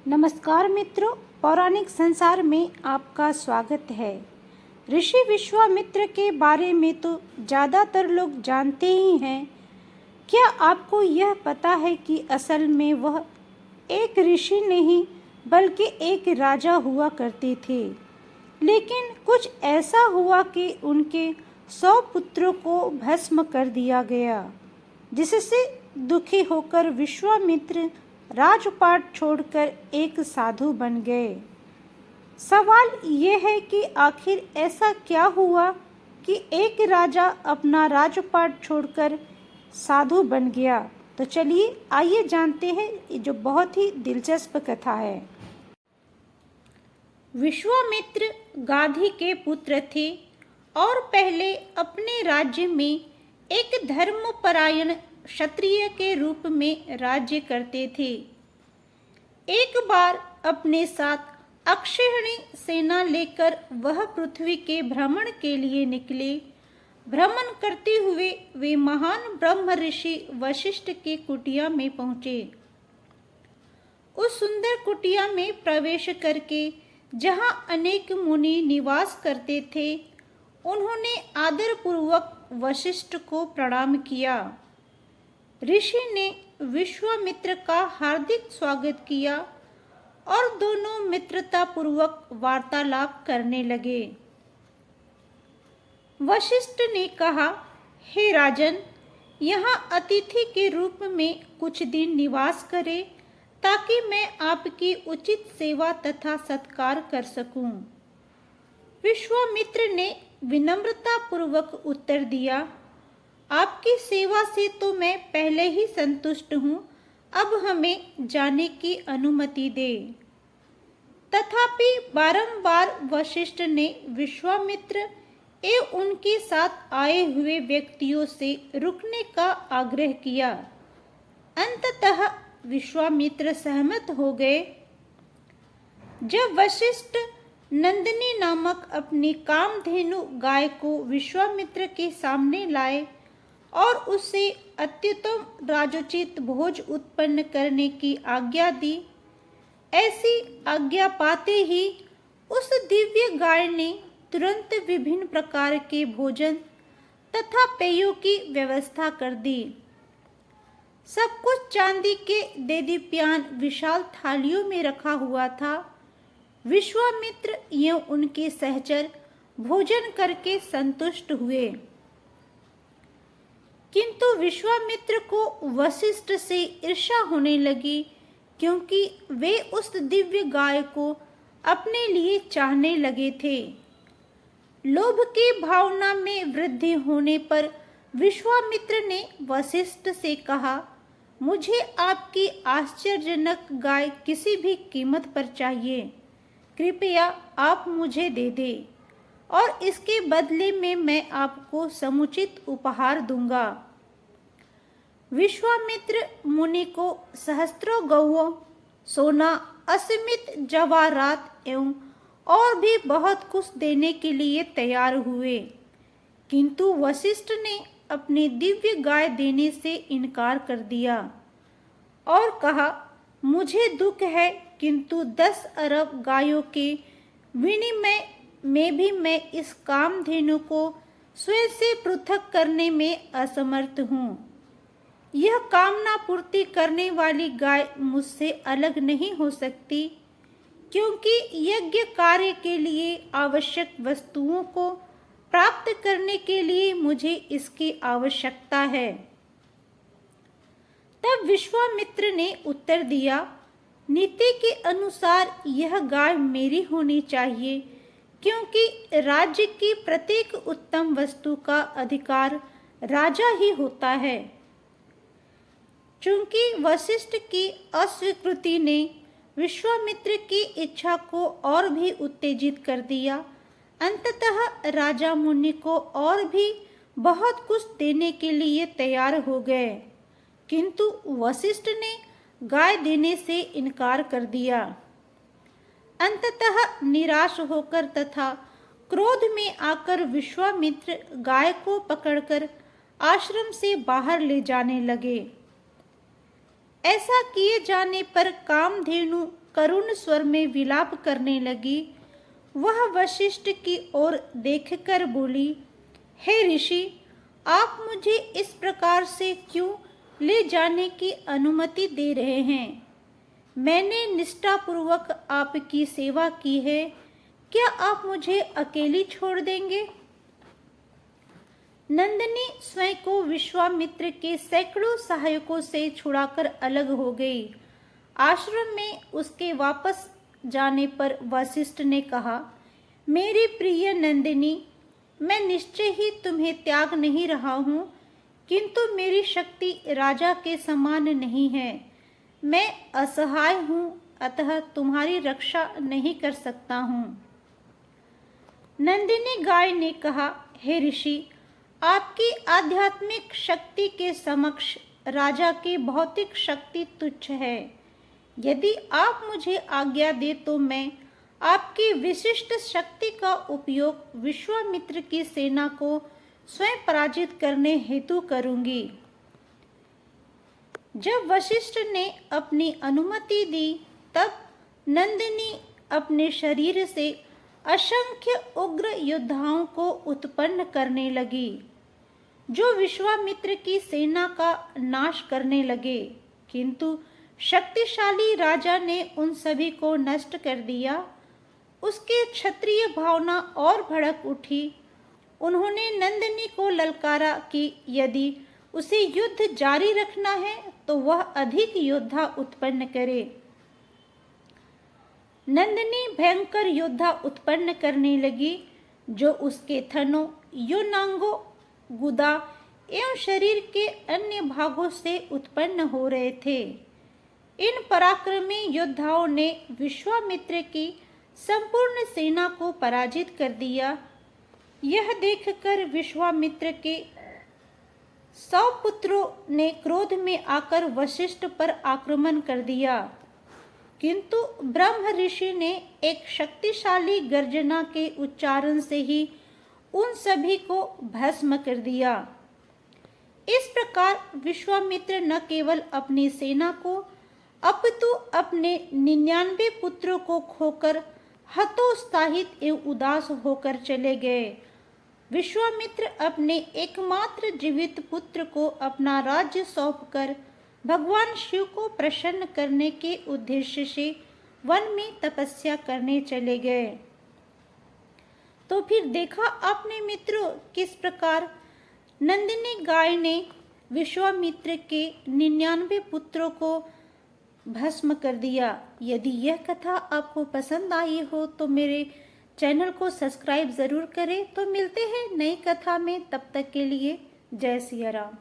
नमस्कार मित्रों, पौराणिक संसार में आपका स्वागत है। ऋषि विश्वामित्र के बारे में तो ज़्यादातर लोग जानते ही हैं। क्या आपको यह पता है कि असल में वह एक ऋषि नहीं बल्कि एक राजा हुआ करते थे। लेकिन कुछ ऐसा हुआ कि उनके 100 पुत्रों को भस्म कर दिया गया, जिससे दुखी होकर विश्वामित्र राजपाट छोड़कर एक साधु बन गए। सवाल ये है कि आखिर ऐसा क्या हुआ कि एक राजा अपना राजपाट छोड़कर साधु बन गया। तो चलिए आइए जानते हैं, ये जो बहुत ही दिलचस्प कथा है। विश्वामित्र गाधी के पुत्र थे और पहले अपने राज्य में एक धर्मपरायण क्षत्रिय के रूप में राज्य करते थे। एक बार अपने साथ अक्षयणी सेना लेकर वह पृथ्वी के भ्रमण के लिए निकले। भ्रमण करते हुए वे महान ब्रह्म ऋषि वशिष्ठ की कुटिया में पहुंचे। उस सुंदर कुटिया में प्रवेश करके जहां अनेक मुनि निवास करते थे, उन्होंने आदरपूर्वक वशिष्ठ को प्रणाम किया। ऋषि ने विश्वामित्र का हार्दिक स्वागत किया और दोनों मित्रतापूर्वक वार्तालाप करने लगे। वशिष्ठ ने कहा, हे राजन, यहाँ अतिथि के रूप में कुछ दिन निवास करें ताकि मैं आपकी उचित सेवा तथा सत्कार कर सकूं। विश्वामित्र ने विनम्रतापूर्वक उत्तर दिया, आपकी सेवा से तो मैं पहले ही संतुष्ट हूँ, अब हमें जाने की अनुमति दे। तथापि बारंबार वशिष्ठ ने विश्वामित्र एवं उनके साथ आए हुए व्यक्तियों से रुकने का आग्रह किया। अंततः विश्वामित्र सहमत हो गए। जब वशिष्ठ नंदिनी नामक अपनी कामधेनु गाय को विश्वामित्र के सामने लाए और उसे अत्युत्तम राजोचित भोज उत्पन्न करने की आज्ञा दी, ऐसी आज्ञा पाते ही उस दिव्य गाय ने तुरंत विभिन्न प्रकार के भोजन तथा पेयों की व्यवस्था कर दी। सब कुछ चांदी के देदीप्यान विशाल थालियों में रखा हुआ था। विश्वामित्र एवं उनके सहचर भोजन करके संतुष्ट हुए, किंतु विश्वामित्र को वशिष्ठ से ईर्ष्या होने लगी, क्योंकि वे उस दिव्य गाय को अपने लिए चाहने लगे थे। लोभ की भावना में वृद्धि होने पर विश्वामित्र ने वशिष्ठ से कहा, मुझे आपकी आश्चर्यजनक गाय किसी भी कीमत पर चाहिए। कृपया आप मुझे दे दें और इसके बदले में मैं आपको समुचित उपहार दूंगा। विश्वामित्र मुनि को सहस्त्रों गौओं, सोना, असीमित जवाहरात एवं और भी बहुत कुछ देने के लिए तैयार हुए, किंतु वशिष्ठ ने अपनी दिव्य गाय देने से इनकार कर दिया और कहा, मुझे दुख है, किंतु 10 अरब गायों के विनिमय में भी मैं इस कामधेनु को स्वयं से पृथक करने में असमर्थ हूँ। यह कामना पूर्ति करने वाली गाय मुझसे अलग नहीं हो सकती, क्योंकि यज्ञ कार्य के लिए आवश्यक वस्तुओं को प्राप्त करने के लिए मुझे इसकी आवश्यकता है। तब विश्वामित्र ने उत्तर दिया, नीति के अनुसार यह गाय मेरी होनी चाहिए, क्योंकि राज्य की प्रत्येक उत्तम वस्तु का अधिकार राजा ही होता है। चूंकि वशिष्ठ की अस्वीकृति ने विश्वामित्र की इच्छा को और भी उत्तेजित कर दिया, अंततः राजा मुनि को और भी बहुत कुछ देने के लिए तैयार हो गए, किंतु वशिष्ठ ने गाय देने से इनकार कर दिया। अंततः निराश होकर तथा क्रोध में आकर विश्वामित्र गाय को पकड़कर आश्रम से बाहर ले जाने लगे। ऐसा किए जाने पर कामधेनु करुण स्वर में विलाप करने लगी। वह वशिष्ठ की ओर देखकर बोली, हे ऋषि, आप मुझे इस प्रकार से क्यों ले जाने की अनुमति दे रहे हैं? मैंने निष्ठापूर्वक आपकी सेवा की है, क्या आप मुझे अकेली छोड़ देंगे? नंदिनी स्वयं को विश्वामित्र के सैकड़ों सहायकों से छुड़ाकर अलग हो गई। आश्रम में उसके वापस जाने पर वशिष्ठ ने कहा, मेरी प्रिय नंदिनी, मैं निश्चय ही तुम्हें त्याग नहीं रहा हूँ, किंतु मेरी शक्ति राजा के समान नहीं है। मैं असहाय हूँ, अतः तुम्हारी रक्षा नहीं कर सकता हूँ। नंदिनी गाय ने कहा, हे ऋषि, आपकी आध्यात्मिक शक्ति के समक्ष राजा की भौतिक शक्ति तुच्छ है। यदि आप मुझे आज्ञा दे तो मैं आपकी विशिष्ट शक्ति का उपयोग विश्वामित्र की सेना को स्वयं पराजित करने हेतु करूंगी। जब वशिष्ठ ने अपनी अनुमति दी, तब नंदिनी अपने शरीर से असंख्य उग्र योद्धाओं को उत्पन्न करने लगी, जो विश्वामित्र की सेना का नाश करने लगे। किंतु शक्तिशाली राजा ने उन सभी को नष्ट कर दिया। उसके क्षत्रिय भावना और भड़क उठी। उन्होंने नंदिनी को ललकारा कि यदि उसे युद्ध जारी रखना है तो वह अधिक योद्धा उत्पन्न करे। नंदिनी भयंकर योद्धा उत्पन्न करने लगी, जो उसके थनों, योनांगों, गुदा एवं शरीर के अन्य भागों से उत्पन्न हो रहे थे। इन पराक्रमी योद्धाओं ने विश्वामित्र की संपूर्ण सेना को पराजित कर दिया। यह देखकर विश्वामित्र के 100 पुत्रों ने क्रोध में आकर वशिष्ठ पर आक्रमण कर दिया, किंतु ब्रह्म ऋषि ने एक शक्तिशाली गर्जना के उच्चारण से ही उन सभी को भस्म कर दिया। इस प्रकार विश्वामित्र न केवल अपनी सेना को अपितु अपने 99 पुत्रों को खोकर हतोत्साहित एवं उदास होकर चले गए। विश्वामित्र अपने एकमात्र जीवित पुत्र को अपना राज्य सौंपकर भगवान शिव को प्रसन्न करने के उद्देश्य से वन में तपस्या करने चले गए। तो फिर देखा आपने मित्रों, किस प्रकार नंदिनी गाय ने विश्वामित्र के 99 पुत्रों को भस्म कर दिया। यदि यह कथा आपको पसंद आई हो तो मेरे चैनल को सब्सक्राइब ज़रूर करें। तो मिलते हैं नई कथा में, तब तक के लिए जय सिया राम।